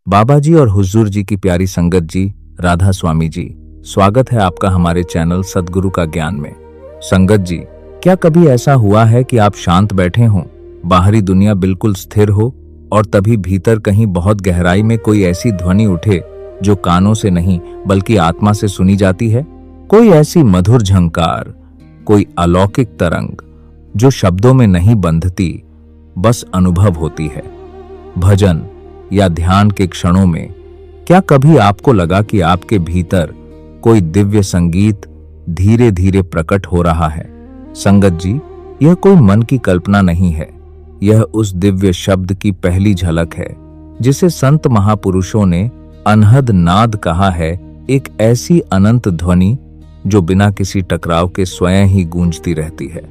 बाबा जी और हुजूर जी की प्यारी संगत जी, राधा स्वामी जी, स्वागत है आपका हमारे चैनल सद्गुरु का ज्ञान में। संगत जी, क्या कभी ऐसा हुआ है कि आप शांत बैठे हों, बाहरी दुनिया बिल्कुल स्थिर हो और तभी भीतर कहीं बहुत गहराई में कोई ऐसी ध्वनि उठे जो कानों से नहीं बल्कि आत्मा से सुनी जाती है? कोई ऐसी मधुर झंकार, कोई अलौकिक तरंग जो शब्दों में नहीं बंधती, बस अनुभव होती है। भजन या ध्यान के क्षणों में क्या कभी आपको लगा कि आपके भीतर कोई दिव्य संगीत धीरे धीरे प्रकट हो रहा है? संगत जी, यह कोई मन की कल्पना नहीं है, यह उस दिव्य शब्द की पहली झलक है जिसे संत महापुरुषों ने अनहद नाद कहा है। एक ऐसी अनंत ध्वनि जो बिना किसी टकराव के स्वयं ही गूंजती रहती है।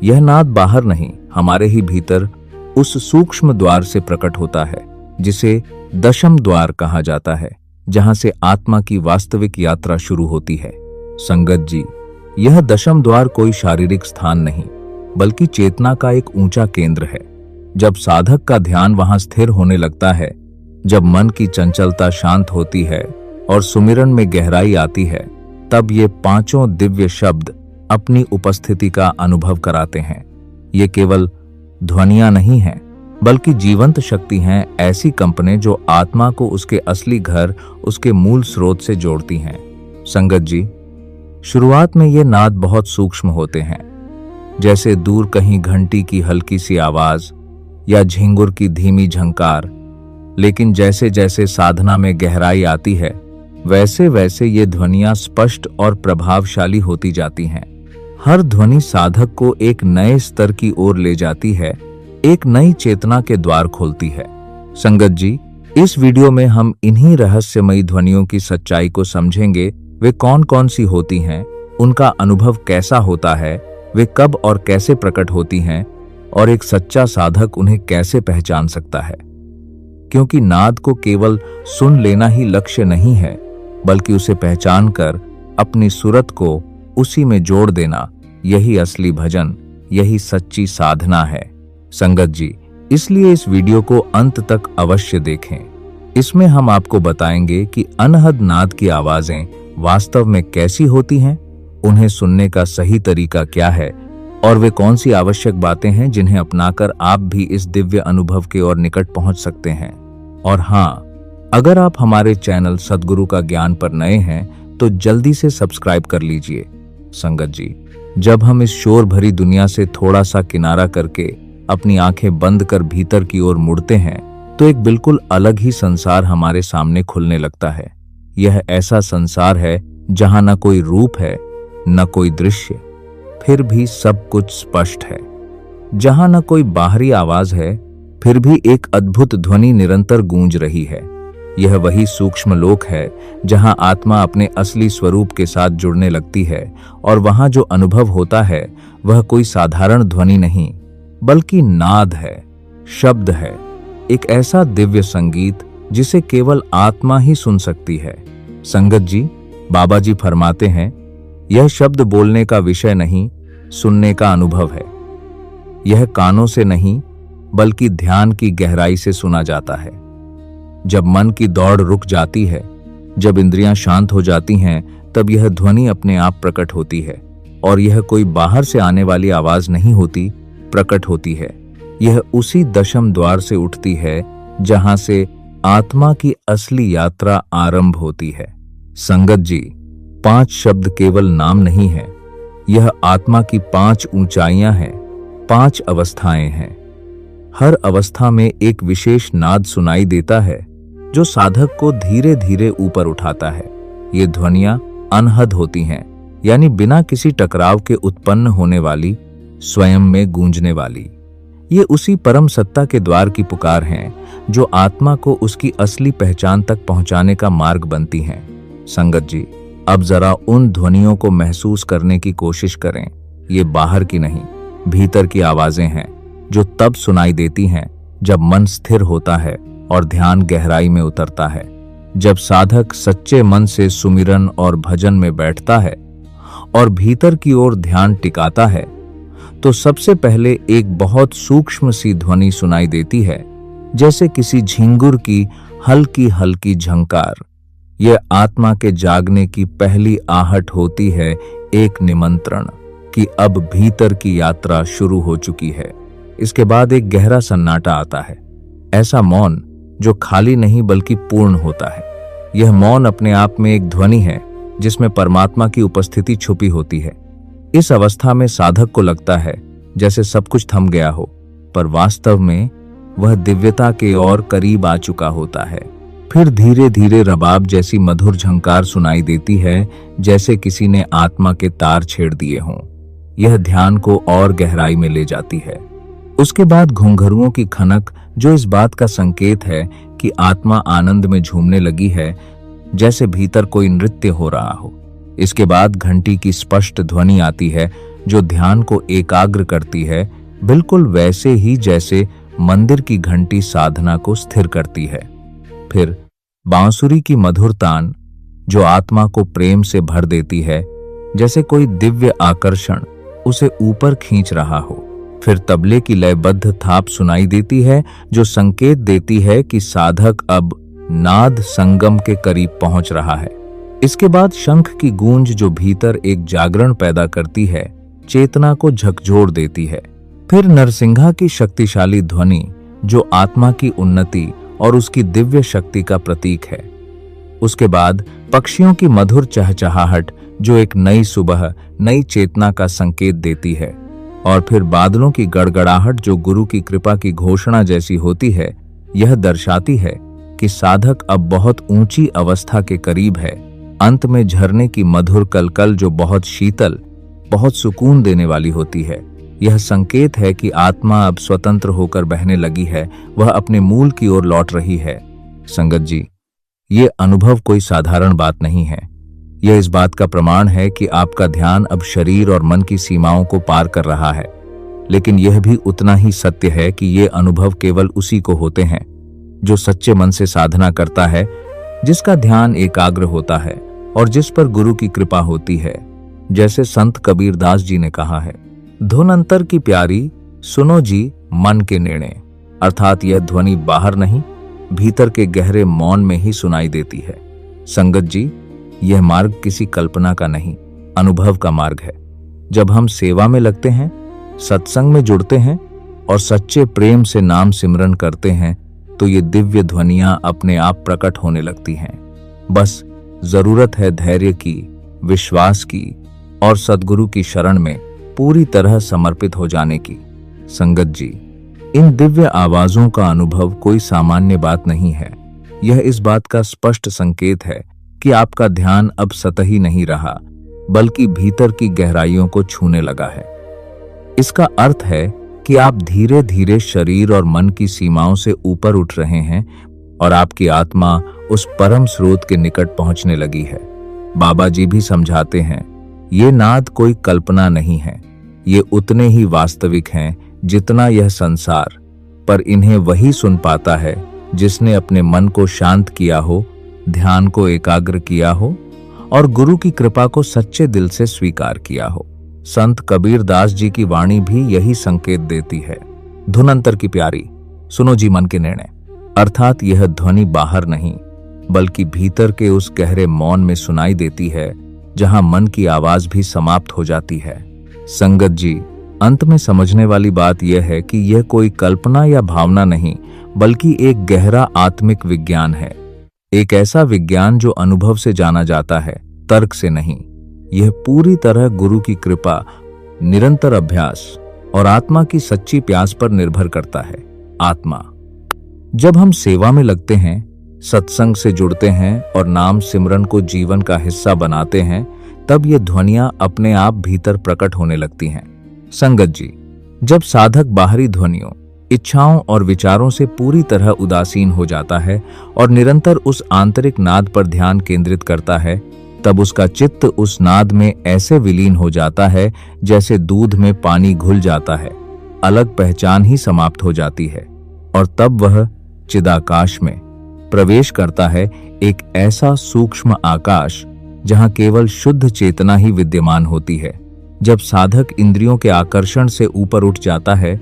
यह नाद बाहर नहीं, हमारे ही भीतर उस सूक्ष्म द्वार से प्रकट होता है जिसे दशम द्वार कहा जाता है, जहां से आत्मा की वास्तविक यात्रा शुरू होती है। संगत जी, यह दशम द्वार कोई शारीरिक स्थान नहीं बल्कि चेतना का एक ऊंचा केंद्र है। जब साधक का ध्यान वहां स्थिर होने लगता है, जब मन की चंचलता शांत होती है और सुमिरन में गहराई आती है, तब ये पांचों दिव्य शब्द अपनी उपस्थिति का अनुभव कराते हैं। ये केवल ध्वनियां नहीं हैं बल्कि जीवंत शक्ति हैं, ऐसी कंपने जो आत्मा को उसके असली घर, उसके मूल स्रोत से जोड़ती हैं। संगत जी, शुरुआत में ये नाद बहुत सूक्ष्म होते हैं, जैसे दूर कहीं घंटी की हल्की सी आवाज या झिंगुर की धीमी झंकार। लेकिन जैसे जैसे साधना में गहराई आती है, वैसे वैसे ये ध्वनियां स्पष्ट और प्रभावशाली होती जाती हैं। हर ध्वनि साधक को एक नए स्तर की ओर ले जाती है, एक नई चेतना के द्वार खोलती है। संगत जी, इस वीडियो में हम इन्हीं रहस्यमयी ध्वनियों की सच्चाई को समझेंगे। वे कौन कौन सी होती हैं, उनका अनुभव कैसा होता है, वे कब और कैसे प्रकट होती हैं और एक सच्चा साधक उन्हें कैसे पहचान सकता है। क्योंकि नाद को केवल सुन लेना ही लक्ष्य नहीं है, बल्कि उसे पहचान कर अपनी सुरत को उसी में जोड़ देना, यही असली भजन, यही सच्ची साधना है। संगत जी, इसलिए इस वीडियो को अंत तक अवश्य देखें। इसमें हम आपको बताएंगे कि अनहद नाद की आवाजें वास्तव में कैसी होती हैं, उन्हें सुनने का सही तरीका क्या है और वे कौन सी आवश्यक बातें हैं जिन्हें अपनाकर आप भी इस दिव्य अनुभव के और निकट पहुंच सकते हैं। और हाँ, अगर आप हमारे चैनल सद्गुरु का ज्ञान पर नए हैं तो जल्दी से सब्सक्राइब कर लीजिए। संगत जी, जब हम इस शोर भरी दुनिया से थोड़ा सा किनारा करके अपनी आंखें बंद कर भीतर की ओर मुड़ते हैं, तो एक बिल्कुल अलग ही संसार हमारे सामने खुलने लगता है। यह ऐसा संसार है जहां न कोई रूप है, न कोई दृश्य, फिर भी सब कुछ स्पष्ट है। जहां न कोई बाहरी आवाज है, फिर भी एक अद्भुत ध्वनि निरंतर गूंज रही है। यह वही सूक्ष्म लोक है जहां आत्मा अपने असली स्वरूप के साथ जुड़ने लगती है और वहां जो अनुभव होता है वह कोई साधारण ध्वनि नहीं बल्कि नाद है, शब्द है, एक ऐसा दिव्य संगीत जिसे केवल आत्मा ही सुन सकती है। संगत जी, बाबा जी फरमाते हैं, यह शब्द बोलने का विषय नहीं, सुनने का अनुभव है। यह कानों से नहीं बल्कि ध्यान की गहराई से सुना जाता है। जब मन की दौड़ रुक जाती है, जब इंद्रियां शांत हो जाती हैं, तब यह ध्वनि अपने आप प्रकट होती है। और यह कोई बाहर से आने वाली आवाज नहीं होती, प्रकट होती है। यह उसी दशम द्वार से उठती है जहां से आत्मा की असली यात्रा आरंभ होती है। संगत जी, 5 शब्द केवल नाम नहीं है, यह आत्मा की 5 ऊंचाइयां हैं, 5 अवस्थाएं हैं। हर अवस्था में एक विशेष नाद सुनाई देता है जो साधक को धीरे धीरे ऊपर उठाता है। ये ध्वनियां अनहद होती हैं, यानी बिना किसी टकराव के उत्पन्न होने वाली, स्वयं में गूंजने वाली। ये उसी परम सत्ता के द्वार की पुकार हैं जो आत्मा को उसकी असली पहचान तक पहुंचाने का मार्ग बनती हैं। संगत जी, अब जरा उन ध्वनियों को महसूस करने की कोशिश करें। ये बाहर की नहीं, भीतर की आवाजें हैं जो तब सुनाई देती हैं जब मन स्थिर होता है और ध्यान गहराई में उतरता है। जब साधक सच्चे मन से सुमिरन और भजन में बैठता है और भीतर की ओर ध्यान टिकाता है, तो सबसे पहले एक बहुत सूक्ष्म सी ध्वनि सुनाई देती है, जैसे किसी झिंगुर की हल्की हल्की झंकार। यह आत्मा के जागने की पहली आहट होती है, एक निमंत्रण कि अब भीतर की यात्रा शुरू हो चुकी है। इसके बाद एक गहरा सन्नाटा आता है, ऐसा मौन जो खाली नहीं बल्कि पूर्ण होता है। यह मौन अपने आप में एक ध्वनि है जिसमें परमात्मा की उपस्थिति छुपी होती है। इस अवस्था में साधक को लगता है जैसे सब कुछ थम गया हो, पर वास्तव में वह दिव्यता के और करीब आ चुका होता है। फिर धीरे धीरे रबाब जैसी मधुर झंकार सुनाई देती है, जैसे किसी ने आत्मा के तार छेड़ दिए हों। यह ध्यान को और गहराई में ले जाती है। उसके बाद घुंघरुओं की खनक, जो इस बात का संकेत है कि आत्मा आनंद में झूमने लगी है, जैसे भीतर कोई नृत्य हो रहा हो। इसके बाद घंटी की स्पष्ट ध्वनि आती है जो ध्यान को एकाग्र करती है, बिल्कुल वैसे ही जैसे मंदिर की घंटी साधना को स्थिर करती है। फिर बांसुरी की मधुर तान जो आत्मा को प्रेम से भर देती है, जैसे कोई दिव्य आकर्षण उसे ऊपर खींच रहा हो। फिर तबले की लयबद्ध थाप सुनाई देती है जो संकेत देती है कि साधक अब नाद संगम के करीब पहुंच रहा है। इसके बाद शंख की गूंज जो भीतर एक जागरण पैदा करती है, चेतना को झकझोर देती है। फिर नरसिंहा की शक्तिशाली ध्वनि जो आत्मा की उन्नति और उसकी दिव्य शक्ति का प्रतीक है। उसके बाद पक्षियों की मधुर चहचहाहट जो एक नई सुबह, नई चेतना का संकेत देती है। और फिर बादलों की गड़गड़ाहट जो गुरु की कृपा की घोषणा जैसी होती है। यह दर्शाती है कि साधक अब बहुत ऊंची अवस्था के करीब है। अंत में झरने की मधुर कलकल जो बहुत शीतल, बहुत सुकून देने वाली होती है। यह संकेत है कि आत्मा अब स्वतंत्र होकर बहने लगी है, वह अपने मूल की ओर लौट रही है। संगत जी, ये अनुभव कोई साधारण बात नहीं है। यह इस बात का प्रमाण है कि आपका ध्यान अब शरीर और मन की सीमाओं को पार कर रहा है। लेकिन यह भी उतना ही सत्य है कि ये अनुभव केवल उसी को होते हैं जो सच्चे मन से साधना करता है, जिसका ध्यान एकाग्र होता है और जिस पर गुरु की कृपा होती है। जैसे संत कबीरदास जी ने कहा है, धुन अंतर की प्यारी, सुनो जी मन के निर्णय। अर्थात यह ध्वनि बाहर नहीं, भीतर के गहरे मौन में ही सुनाई देती है। संगत जी, यह मार्ग किसी कल्पना का नहीं, अनुभव का मार्ग है। जब हम सेवा में लगते हैं, सत्संग में जुड़ते हैं और सच्चे प्रेम से नाम सिमरन करते हैं, तो ये दिव्य ध्वनियां अपने आप प्रकट होने लगती हैं। बस जरूरत है धैर्य की, विश्वास की और सद्गुरु की शरण में पूरी तरह समर्पित हो जाने की। संगत जी, इन दिव्य आवाजों का अनुभव कोई सामान्य बात नहीं है। यह इस बात का स्पष्ट संकेत है कि आपका ध्यान अब सतही नहीं रहा, बल्कि भीतर की गहराइयों को छूने लगा है। इसका अर्थ है कि आप धीरे धीरे शरीर और मन की सीमाओं से ऊपर उठ रहे हैं और आपकी आत्मा उस परम स्रोत के निकट पहुंचने लगी है। बाबा जी भी समझाते हैं, ये नाद कोई कल्पना नहीं है, ये उतने ही वास्तविक हैं जितना यह संसार, पर इन्हें वही सुन पाता है जिसने अपने मन को शांत किया हो, ध्यान को एकाग्र किया हो और गुरु की कृपा को सच्चे दिल से स्वीकार किया हो। संत कबीरदास जी की वाणी भी यही संकेत देती है, धुन अंतर की प्यारी, सुनो जी मन के निर्णय। अर्थात यह ध्वनि बाहर नहीं, बल्कि भीतर के उस गहरे मौन में सुनाई देती है, जहां मन की आवाज भी समाप्त हो जाती है। संगत जी, अंत में समझने वाली बात यह है कि यह कोई कल्पना या भावना नहीं, बल्कि एक गहरा आत्मिक विज्ञान है। एक ऐसा विज्ञान जो अनुभव से जाना जाता है, तर्क से नहीं। यह पूरी तरह गुरु की कृपा, निरंतर अभ्यास और आत्मा की सच्ची प्यास पर निर्भर करता है। आत्मा, जब हम सेवा में लगते हैं, सत्संग से जुड़ते हैं और नाम सिमरन को जीवन का हिस्सा बनाते हैं, तब ये ध्वनियां अपने आप भीतर प्रकट होने लगती हैं। संगत जी, जब साधक बाहरी ध्वनियों, इच्छाओं और विचारों से पूरी तरह उदासीन हो जाता है और निरंतर उस आंतरिक नाद पर ध्यान केंद्रित करता है, तब उसका चित्त उस नाद में ऐसे विलीन हो जाता है जैसे दूध में पानी घुल जाता है। अलग पहचान ही समाप्त हो जाती है और तब वह चिदाकाश में प्रवेश करता है, एक ऐसा सूक्ष्म आकाश जहां केवल शुद्ध चेतना ही विद्यमान होती है। जब साधक इंद्रियों के आकर्षण से ऊपर उठ जाता है,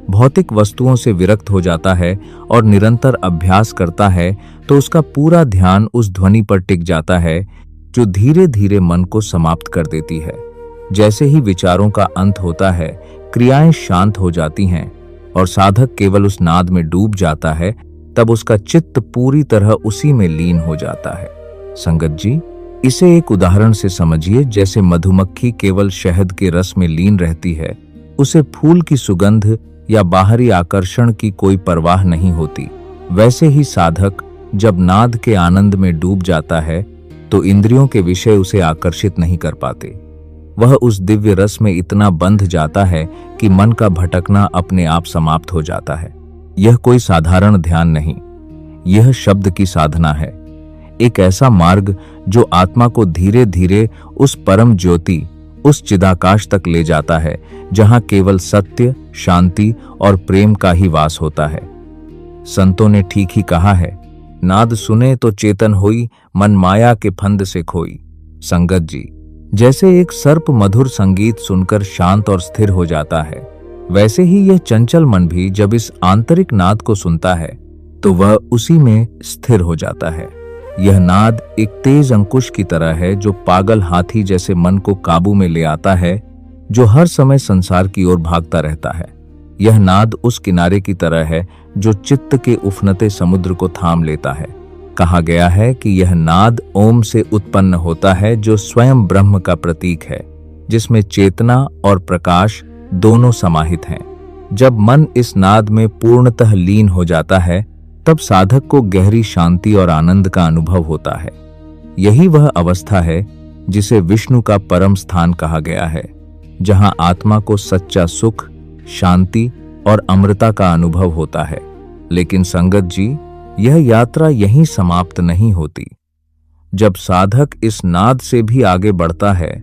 भौतिक वस्तुओं से विरक्त हो जाता है और निरंतर अभ्यास करता है तो उसका पूरा ध्यान उस ध्वनि पर टिक जाता है जो धीरे धीरे मन को समाप्त कर देती है। जैसे ही विचारों का अंत होता है, क्रियाएं शांत हो जाती हैं और साधक केवल उस नाद में डूब जाता है, तब उसका चित्त पूरी तरह उसी में लीन हो जाता है। संगत जी, इसे एक उदाहरण से समझिए। जैसे मधुमक्खी केवल शहद के रस में लीन रहती है, उसे फूल की सुगंध या बाहरी आकर्षण की कोई परवाह नहीं होती, वैसे ही साधक जब नाद के आनंद में डूब जाता है तो इंद्रियों के विषय उसे आकर्षित नहीं कर पाते। वह उस दिव्य रस में इतना बंध जाता है कि मन का भटकना अपने आप समाप्त हो जाता है। यह कोई साधारण ध्यान नहीं, यह शब्द की साधना है, एक ऐसा मार्ग जो आत्मा को धीरे धीरे उस परम ज्योति, उस चिदाकाश तक ले जाता है जहां केवल सत्य, शांति और प्रेम का ही वास होता है। संतों ने ठीक ही कहा है, नाद सुने तो चेतन होई, मन माया के फंद से खोई। संगत जी, जैसे एक सर्प मधुर संगीत सुनकर शांत और स्थिर हो जाता है, वैसे ही यह चंचल मन भी जब इस आंतरिक नाद को सुनता है तो वह उसी में स्थिर हो जाता है। यह नाद एक तेज अंकुश की तरह है जो पागल हाथी जैसे मन को काबू में ले आता है, जो हर समय संसार की ओर भागता रहता है। यह नाद उस किनारे की तरह है जो चित्त के उफनते समुद्र को थाम लेता है। कहा गया है कि यह नाद ओम से उत्पन्न होता है, जो स्वयं ब्रह्म का प्रतीक है, जिसमें चेतना और प्रकाश दोनों समाहित हैं। जब मन इस नाद में पूर्णतः लीन हो जाता है, तब साधक को गहरी शांति और आनंद का अनुभव होता है। यही वह अवस्था है जिसे विष्णु का परम स्थान कहा गया है, जहां आत्मा को सच्चा सुख, शांति और अमृता का अनुभव होता है। लेकिन संगत जी, यह यात्रा यहीं समाप्त नहीं होती। जब साधक इस नाद से भी आगे बढ़ता है,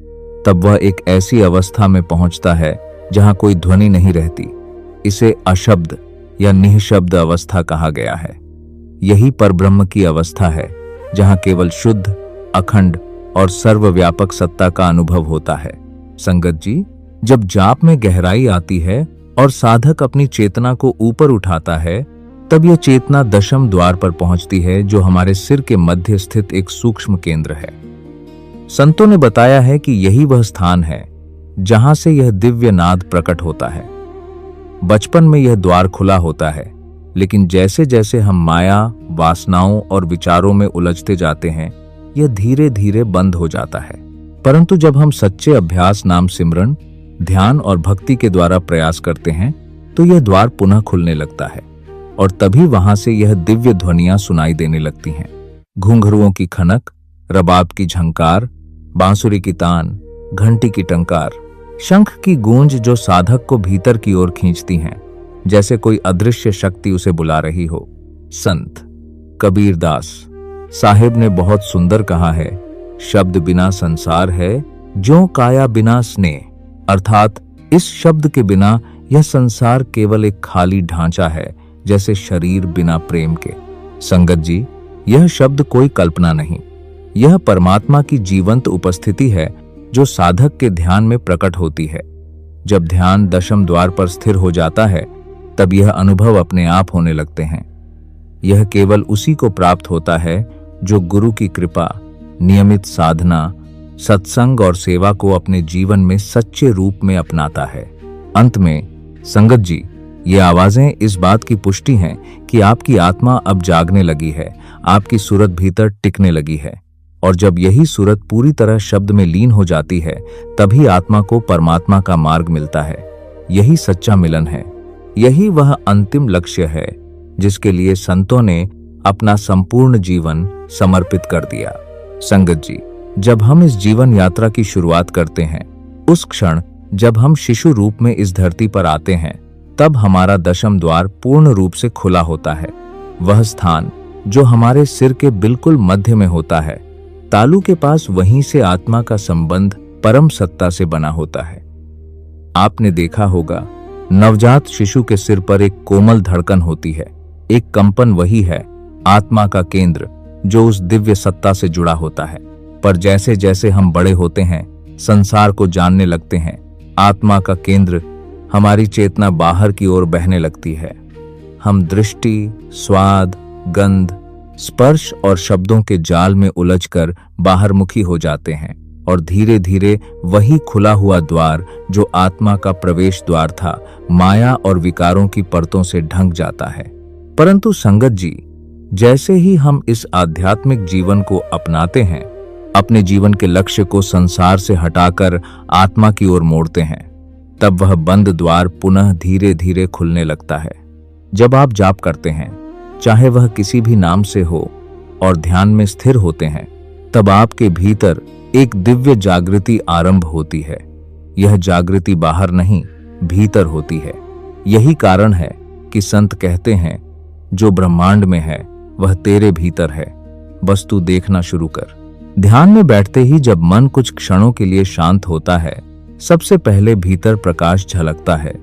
तब वह एक ऐसी अवस्था में पहुंचता है जहां कोई ध्वनि नहीं रहती। इसे अशब्द या निःशब्द अवस्था कहा गया है। यही परब्रह्म की अवस्था है जहां केवल शुद्ध, अखंड और सर्वव्यापक सत्ता का अनुभव होता है। संगत जी, जब जाप में गहराई आती है और साधक अपनी चेतना को ऊपर उठाता है, तब यह चेतना दशम द्वार पर पहुंचती है, जो हमारे सिर के मध्य स्थित एक सूक्ष्म केंद्र है। संतों ने बताया है कि यही वह स्थान है जहां से यह दिव्य नाद प्रकट होता है। बचपन में यह द्वार खुला होता है, लेकिन जैसे जैसे हम माया, वासनाओं और विचारों में उलझते जाते हैं, यह धीरे धीरे बंद हो जाता है। परंतु जब हम सच्चे अभ्यास, नाम सिमरन, ध्यान और भक्ति के द्वारा प्रयास करते हैं, तो यह द्वार पुनः खुलने लगता है और तभी वहां से यह दिव्य ध्वनियां सुनाई देने लगती हैं। घुंघरुओं की खनक, रबाब की झंकार, बांसुरी की तान, घंटी की टंकार, शंख की गूंज जो साधक को भीतर की ओर खींचती हैं, जैसे कोई अदृश्य शक्ति उसे बुला रही हो। संत कबीर दास साहिब ने बहुत सुंदर कहा है, शब्द बिना संसार है, ज्यों काया बिना स्नेह। अर्थात इस शब्द के बिना यह संसार केवल एक खाली ढांचा है, जैसे शरीर बिना प्रेम के। संगत जी, यह शब्द कोई कल्पना नहीं, यह परमात्मा की जीवंत उपस्थिति है जो साधक के ध्यान में प्रकट होती है। जब ध्यान दशम द्वार पर स्थिर हो जाता है, तब यह अनुभव अपने आप होने लगते हैं। यह केवल उसी को प्राप्त होता है जो गुरु की कृपा, नियमित साधना, सत्संग और सेवा को अपने जीवन में सच्चे रूप में अपनाता है। अंत में संगत जी, ये आवाजें इस बात की पुष्टि हैं कि आपकी आत्मा अब जागने लगी है, आपकी सूरत भीतर टिकने लगी है, और जब यही सूरत पूरी तरह शब्द में लीन हो जाती है, तभी आत्मा को परमात्मा का मार्ग मिलता है। यही सच्चा मिलन है, यही वह अंतिम लक्ष्य है जिसके लिए संतों ने अपना संपूर्ण जीवन समर्पित कर दिया। संगत जी, जब हम इस जीवन यात्रा की शुरुआत करते हैं, उस क्षण जब हम शिशु रूप में इस धरती पर आते हैं, तब हमारा दशम द्वार पूर्ण रूप से खुला होता है। वह स्थान जो हमारे सिर के बिल्कुल मध्य में होता है, तालू के पास, वहीं से आत्मा का संबंध परम सत्ता से बना होता है। आपने देखा होगा, नवजात शिशु के सिर पर एक कोमल धड़कन होती है। एक कंपन वही है आत्मा का केंद्र जो उस दिव्य सत्ता से जुड़ा होता है। पर जैसे जैसे हम बड़े होते हैं, संसार को जानने लगते हैं, आत्मा का केंद्र हमारी चेतना बाहर की ओर बहने लगती है। हम दृष्टि, स्वाद, गंध, स्पर्श और शब्दों के जाल में उलझकर बाहरमुखी हो जाते हैं और धीरे धीरे वही खुला हुआ द्वार जो आत्मा का प्रवेश द्वार था, माया और विकारों की परतों से ढंक जाता है। परंतु संगत जी, जैसे ही हम इस आध्यात्मिक जीवन को अपनाते हैं, अपने जीवन के लक्ष्य को संसार से हटाकर आत्मा की ओर मोड़ते हैं, तब वह बंद द्वार पुनः धीरे धीरे खुलने लगता है। जब आप जाप करते हैं, चाहे वह किसी भी नाम से हो, और ध्यान में स्थिर होते हैं, तब आपके भीतर एक दिव्य जागृति आरंभ होती है। यह जागृति बाहर नहीं, भीतर होती है। यही कारण है कि संत कहते हैं, जो ब्रह्मांड में है वह तेरे भीतर है, बस तू देखना शुरू कर। ध्यान में बैठते ही जब मन कुछ क्षणों के लिए शांत होता है, सबसे पहले भीतर प्रकाश झलकता है।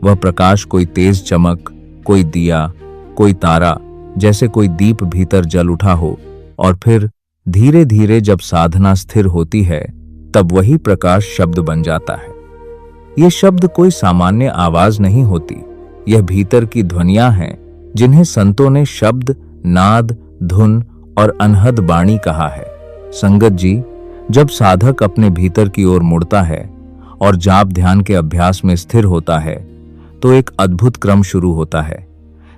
वह प्रकाश कोई तेज चमक, कोई दिया, कोई तारा, जैसे कोई दीप भीतर जल उठा हो, और फिर धीरे धीरे जब साधना स्थिर होती है, तब वही प्रकाश शब्द बन जाता है। ये शब्द कोई सामान्य आवाज नहीं होती, यह भीतर की ध्वनियां हैं, जिन्हें संतों ने शब्द, नाद, धुन और अनहद बाणी कहा है। संगत जी, जब साधक अपने भीतर की ओर मुड़ता है और जाप ध्यान के अभ्यास में स्थिर होता है, तो एक अद्भुत क्रम शुरू होता है।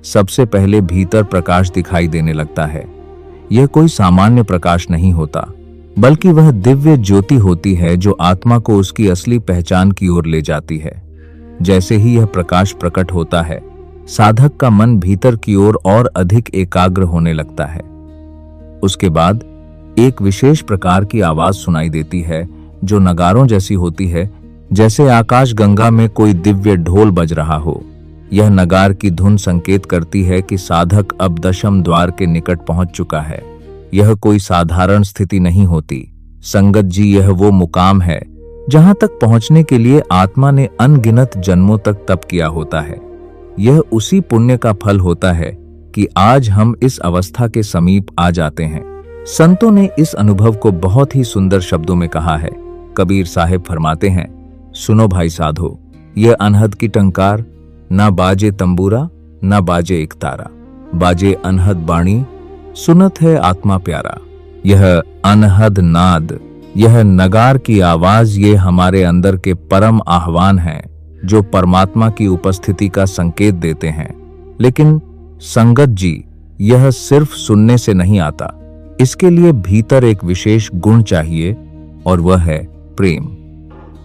सबसे पहले भीतर प्रकाश दिखाई देने लगता है। यह कोई सामान्य प्रकाश नहीं होता, बल्कि वह दिव्य ज्योति होती है जो आत्मा को उसकी असली पहचान की ओर ले जाती है। जैसे ही यह प्रकाश प्रकट होता है, साधक का मन भीतर की ओर और अधिक एकाग्र होने लगता है। उसके बाद एक विशेष प्रकार की आवाज सुनाई देती है, जो नगारों जैसी होती है, जैसे आकाश गंगा में कोई दिव्य ढोल बज रहा हो। यह नगार की धुन संकेत करती है कि साधक अब दशम द्वार के निकट पहुंच चुका है। यह कोई साधारण स्थिति नहीं होती। संगत जी, यह वो मुकाम है जहां तक पहुंचने के लिए आत्मा ने अनगिनत जन्मों तक तप किया होता है। यह उसी पुण्य का फल होता है कि आज हम इस अवस्था के समीप आ जाते हैं। संतों ने इस अनुभव को बहुत ही सुंदर शब्दों में कहा है। कबीर साहिब फरमाते हैं, सुनो भाई साधो, यह अनहद की टंकार, ना बाजे तंबूरा ना बाजे एक तारा, बाजे अनहद बाणी, सुनत है आत्मा प्यारा। यह अनहद नाद, यह नगार की आवाज, ये हमारे अंदर के परम आह्वान हैं, जो परमात्मा की उपस्थिति का संकेत देते हैं। लेकिन संगत जी, यह सिर्फ सुनने से नहीं आता। इसके लिए भीतर एक विशेष गुण चाहिए, और वह है प्रेम।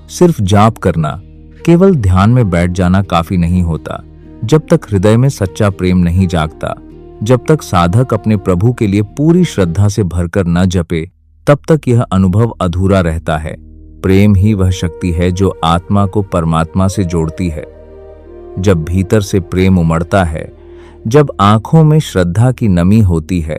सिर्फ जाप करना, केवल ध्यान में बैठ जाना काफी नहीं होता। जब तक हृदय में सच्चा प्रेम नहीं जागता, जब तक साधक अपने प्रभु के लिए पूरी श्रद्धा से भरकर न जपे, तब तक यह अनुभव अधूरा रहता है। प्रेम ही वह शक्ति है जो आत्मा को परमात्मा से जोड़ती है। जब भीतर से प्रेम उमड़ता है, जब आंखों में श्रद्धा की नमी होती है,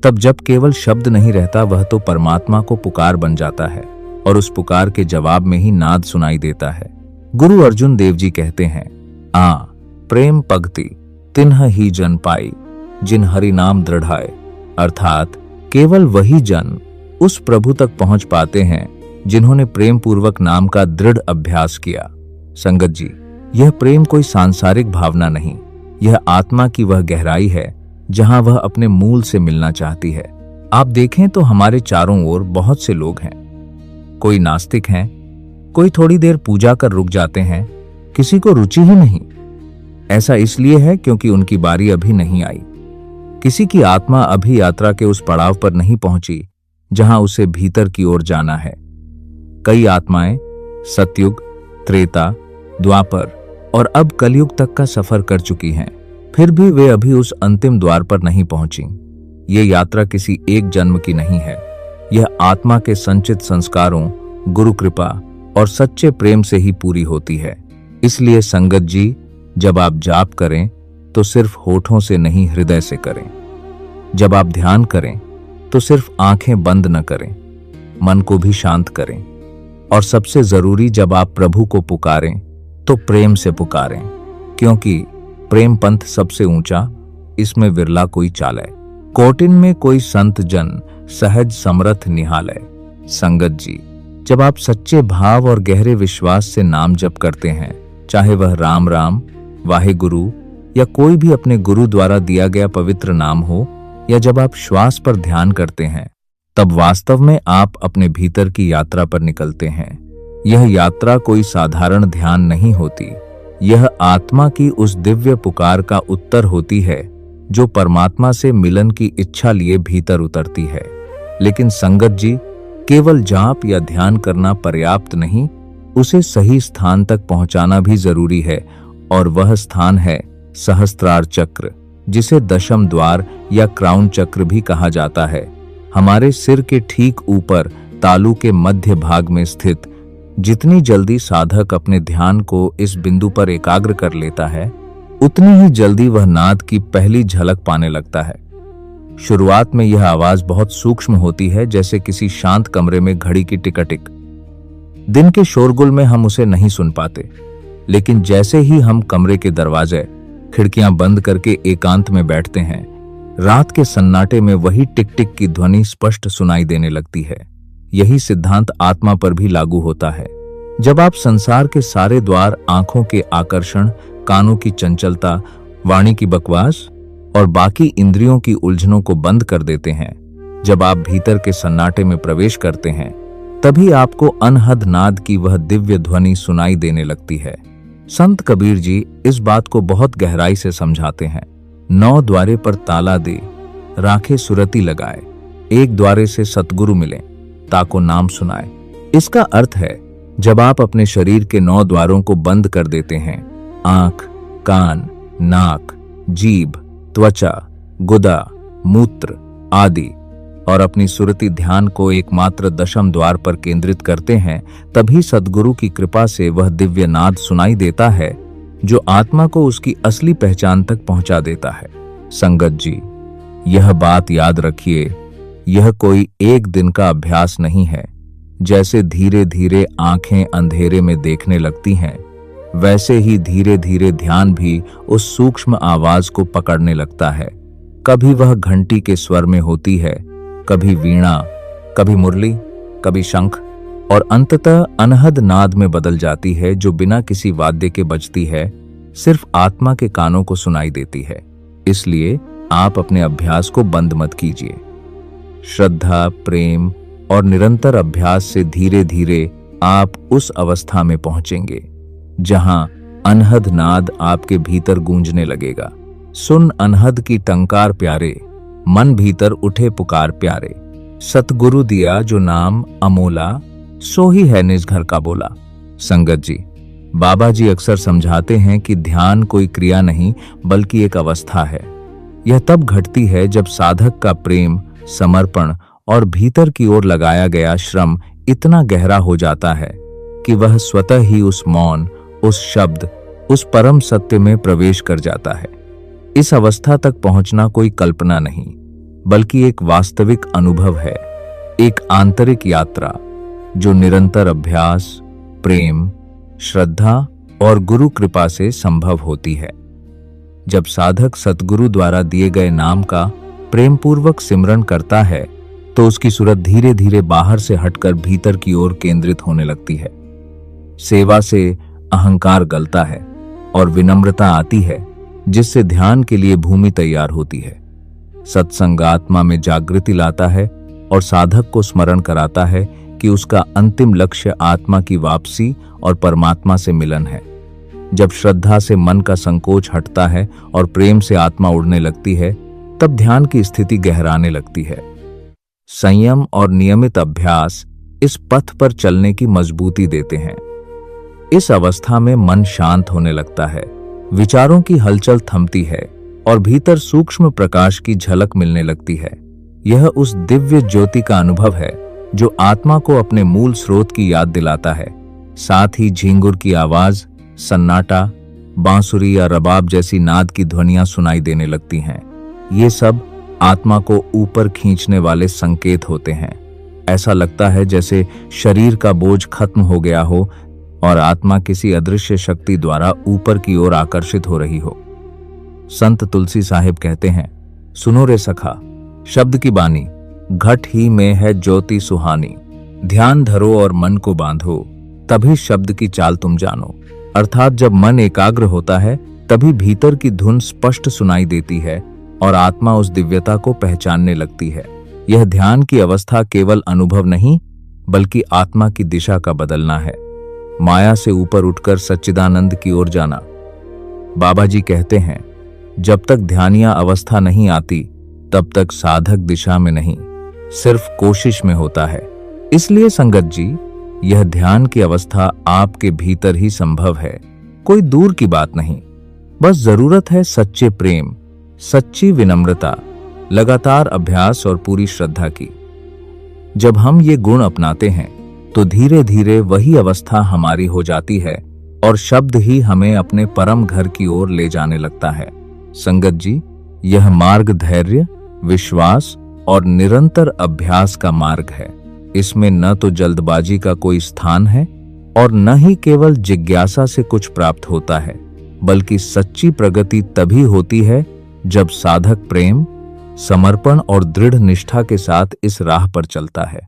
तब जब केवल शब्द नहीं रहता, वह तो परमात्मा को पुकार बन जाता है, और उस पुकार के जवाब में ही नाद सुनाई देता है। गुरु अर्जुन देव जी कहते हैं, प्रेम पगति तिन्ह ही जन पाई, जिन हरि नाम दृढ़ाए। अर्थात केवल वही जन उस प्रभु तक पहुंच पाते हैं जिन्होंने प्रेम पूर्वक नाम का दृढ़ अभ्यास किया। संगत जी, यह प्रेम कोई सांसारिक भावना नहीं, यह आत्मा की वह गहराई है जहां वह अपने मूल से मिलना चाहती है। आप देखें तो हमारे चारों ओर बहुत से लोग हैं। कोई नास्तिक हैं, कोई थोड़ी देर पूजा कर रुक जाते हैं, किसी को रुचि ही नहीं। ऐसा इसलिए है क्योंकि उनकी बारी अभी नहीं आई। किसी की आत्मा अभी यात्रा के उस पड़ाव पर नहीं पहुंची जहां उसे भीतर की ओर जाना है। कई आत्माएं सतयुग, त्रेता, द्वापर और अब कलयुग तक का सफर कर चुकी हैं, फिर भी वे अभी उस अंतिम द्वार पर नहीं पहुंची। ये यात्रा किसी एक जन्म की नहीं है। यह आत्मा के संचित संस्कारों, गुरु कृपा और सच्चे प्रेम से ही पूरी होती है। इसलिए संगत जी, जब आप जाप करें तो सिर्फ होठों से नहीं, हृदय से करें। जब आप ध्यान करें तो सिर्फ आंखें बंद न करें, मन को भी शांत करें। और सबसे जरूरी, जब आप प्रभु को पुकारें तो प्रेम से पुकारें, क्योंकि प्रेम पंथ सबसे ऊंचा, इसमें विरला कोई चाले। कोटिन में कोई संत जन, सहज समरथ निहालय। संगत जी, जब आप सच्चे भाव और गहरे विश्वास से नाम जप करते हैं, चाहे वह राम राम, वाहे गुरु या कोई भी अपने गुरु द्वारा दिया गया पवित्र नाम हो, या जब आप श्वास पर ध्यान करते हैं, तब वास्तव में आप अपने भीतर की यात्रा पर निकलते हैं। यह यात्रा कोई साधारण ध्यान नहीं होती, यह आत्मा की उस दिव्य पुकार का उत्तर होती है जो परमात्मा से मिलन की इच्छा लिए भीतर उतरती है। लेकिन संगत जी, केवल जाप या ध्यान करना पर्याप्त नहीं, उसे सही स्थान तक पहुंचाना भी जरूरी है, और वह स्थान है सहस्त्रार चक्र, जिसे दशम द्वार या क्राउन चक्र भी कहा जाता है। हमारे सिर के ठीक ऊपर तालू के मध्य भाग में स्थित। जितनी जल्दी साधक अपने ध्यान को इस बिंदु पर एकाग्र कर लेता है, उतनी ही जल्दी वह नाद की पहली झलक पाने लगता है। शुरुआत में यह आवाज बहुत सूक्ष्म होती है, जैसे किसी शांत कमरे में घड़ी की टिक-टिक। दिन के शोरगुल में हम उसे नहीं सुन पाते, लेकिन जैसे ही हम कमरे के दरवाजे, खिड़कियां बंद करके एकांत में बैठते हैं, रात के सन्नाटे में वही टिक टिक की ध्वनि स्पष्ट सुनाई देने लगती है। यही सिद्धांत आत्मा पर भी लागू होता है। जब आप संसार के सारे द्वार, आंखों के आकर्षण, कानों की चंचलता, वाणी की बकवास और बाकी इंद्रियों की उलझनों को बंद कर देते हैं, जब आप भीतर के सन्नाटे में प्रवेश करते हैं, तभी आपको अनहद नाद की वह दिव्य ध्वनि सुनाई देने लगती है। संत कबीर जी इस बात को बहुत गहराई से समझाते हैं। 9 द्वारे पर ताला दे, राखे सुरती लगाए, एक द्वारे से सतगुरु मिले, ताको नाम सुनाए। इसका अर्थ है, जब आप अपने शरीर के 9 द्वारों को बंद कर देते हैं, आंख, कान, नाक, जीभ, त्वचा, गुदा, मूत्र आदि, और अपनी सुरती ध्यान को एकमात्र दशम द्वार पर केंद्रित करते हैं, तभी सद्गुरु की कृपा से वह दिव्य नाद सुनाई देता है जो आत्मा को उसकी असली पहचान तक पहुंचा देता है। संगत जी, यह बात याद रखिए, यह कोई एक दिन का अभ्यास नहीं है। जैसे धीरे धीरे आंखें अंधेरे में देखने लगती हैं, वैसे ही धीरे धीरे ध्यान भी उस सूक्ष्म आवाज को पकड़ने लगता है। कभी वह घंटी के स्वर में होती है, कभी वीणा, कभी मुरली, कभी शंख, और अंततः अनहद नाद में बदल जाती है, जो बिना किसी वाद्य के बजती है, सिर्फ आत्मा के कानों को सुनाई देती है। इसलिए आप अपने अभ्यास को बंद मत कीजिए। श्रद्धा, प्रेम और निरंतर अभ्यास से धीरे धीरे आप उस अवस्था में पहुंचेंगे जहां अनहद नाद आपके भीतर गूंजने लगेगा। सुन अनहद की टंकार प्यारे, मन भीतर उठे पुकार प्यारे। सतगुरु दिया जो नाम अमोला, सो ही है निज घर का बोला। संगत जी, बाबा जी अक्सर समझाते हैं कि ध्यान कोई क्रिया नहीं, बल्कि एक अवस्था है। यह तब घटती है जब साधक का प्रेम, समर्पण और भीतर की ओर लगाया गया श्रम इतना गहरा हो जाता है कि वह स्वतः ही उस मौन, उस शब्द, उस परम सत्य में प्रवेश कर जाता है। इस अवस्था तक पहुंचना कोई कल्पना नहीं, बल्कि एक वास्तविक अनुभव है, एक आंतरिक यात्रा जो निरंतर अभ्यास, प्रेम, श्रद्धा और गुरु कृपा से संभव होती है। जब साधक सतगुरु द्वारा दिए गए नाम का प्रेम पूर्वक सिमरन करता है, तो उसकी सूरत धीरे धीरे बाहर से हटकर भीतर की ओर केंद्रित होने लगती है। सेवा से अहंकार गलता है और विनम्रता आती है, जिससे ध्यान के लिए भूमि तैयार होती है। सत्संग आत्मा में जागृति लाता है और साधक को स्मरण कराता है कि उसका अंतिम लक्ष्य आत्मा की वापसी और परमात्मा से मिलन है। जब श्रद्धा से मन का संकोच हटता है और प्रेम से आत्मा उड़ने लगती है, तब ध्यान की स्थिति गहराने लगती है। संयम और नियमित अभ्यास इस पथ पर चलने की मजबूती देते हैं। इस अवस्था में मन शांत होने लगता है, विचारों की हलचल थमती है और भीतर सूक्ष्म प्रकाश की झलक मिलने लगती है। यह उस दिव्य ज्योति का अनुभव है जो आत्मा को अपने मूल स्रोत की याद दिलाता है। साथ ही झींगुर की आवाज, सन्नाटा, बांसुरी या रबाब जैसी नाद की ध्वनियां सुनाई देने लगती हैं। ये सब आत्मा को ऊपर खींचने वाले संकेत होते हैं। ऐसा लगता है जैसे शरीर का बोझ खत्म हो गया हो और आत्मा किसी अदृश्य शक्ति द्वारा ऊपर की ओर आकर्षित हो रही हो। संत तुलसी साहिब कहते हैं, सुनो रे सखा, शब्द की बानी, घट ही में है ज्योति सुहानी। ध्यान धरो और मन को बांधो, तभी शब्द की चाल तुम जानो। अर्थात जब मन एकाग्र होता है तभी भीतर की धुन स्पष्ट सुनाई देती है और आत्मा उस दिव्यता को पहचानने लगती है। यह ध्यान की अवस्था केवल अनुभव नहीं बल्कि आत्मा की दिशा का बदलना है, माया से ऊपर उठकर सच्चिदानंद की ओर जाना। बाबा जी कहते हैं, जब तक ध्यानिया अवस्था नहीं आती तब तक साधक दिशा में नहीं, सिर्फ कोशिश में होता है। इसलिए संगत जी, यह ध्यान की अवस्था आपके भीतर ही संभव है, कोई दूर की बात नहीं। बस जरूरत है सच्चे प्रेम, सच्ची विनम्रता, लगातार अभ्यास और पूरी श्रद्धा की। जब हम ये गुण अपनाते हैं तो धीरे धीरे वही अवस्था हमारी हो जाती है और शब्द ही हमें अपने परम घर की ओर ले जाने लगता है। संगत जी, यह मार्ग धैर्य, विश्वास और निरंतर अभ्यास का मार्ग है। इसमें न तो जल्दबाजी का कोई स्थान है और न ही केवल जिज्ञासा से कुछ प्राप्त होता है, बल्कि सच्ची प्रगति तभी होती है जब साधक प्रेम, समर्पण और दृढ़ निष्ठा के साथ इस राह पर चलता है।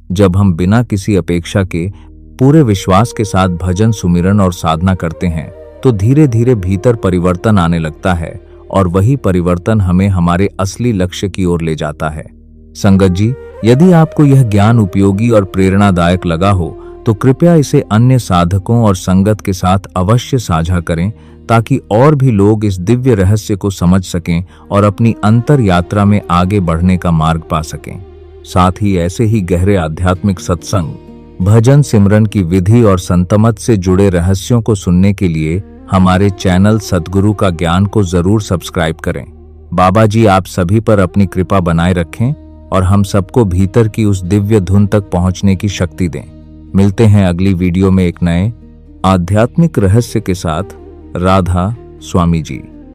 जब हम बिना किसी अपेक्षा के पूरे विश्वास के साथ भजन, सुमिरन और साधना करते हैं तो धीरे धीरे भीतर परिवर्तन आने लगता है और वही परिवर्तन हमें हमारे असली लक्ष्य की ओर ले जाता है। संगत जी, यदि आपको यह ज्ञान उपयोगी और प्रेरणादायक लगा हो तो कृपया इसे अन्य साधकों और संगत के साथ अवश्य साझा करें ताकि और भी लोग इस दिव्य रहस्य को समझ सकें और अपनी अंतर यात्रा में आगे बढ़ने का मार्ग पा सकें। साथ ही ऐसे ही गहरे आध्यात्मिक सत्संग, भजन, सिमरन की विधि और संतमत से जुड़े रहस्यों को सुनने के लिए हमारे चैनल सद्गुरु का ज्ञान को जरूर सब्सक्राइब करें। बाबा जी आप सभी पर अपनी कृपा बनाए रखें और हम सबको भीतर की उस दिव्य धुन तक पहुंचने की शक्ति दें। मिलते हैं अगली वीडियो में एक नए आध्यात्मिक रहस्य के साथ। राधा स्वामी जी।